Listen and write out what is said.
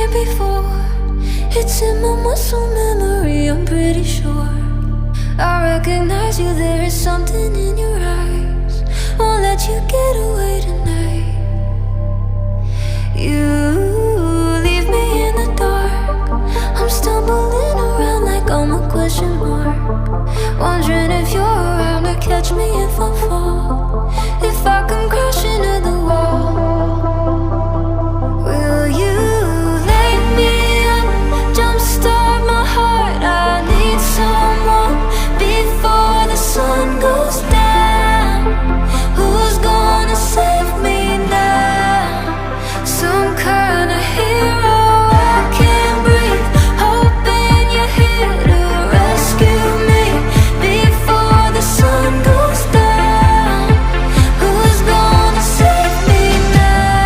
here before. It's in my muscle memory, I'm pretty sure. I recognize you, there is something in your eyes. Won't let you get away tonight. You leave me in the dark. I'm stumbling around like I'm a question mark. Wondering if you're around to catch me if I fall. If I come crashing into the wall.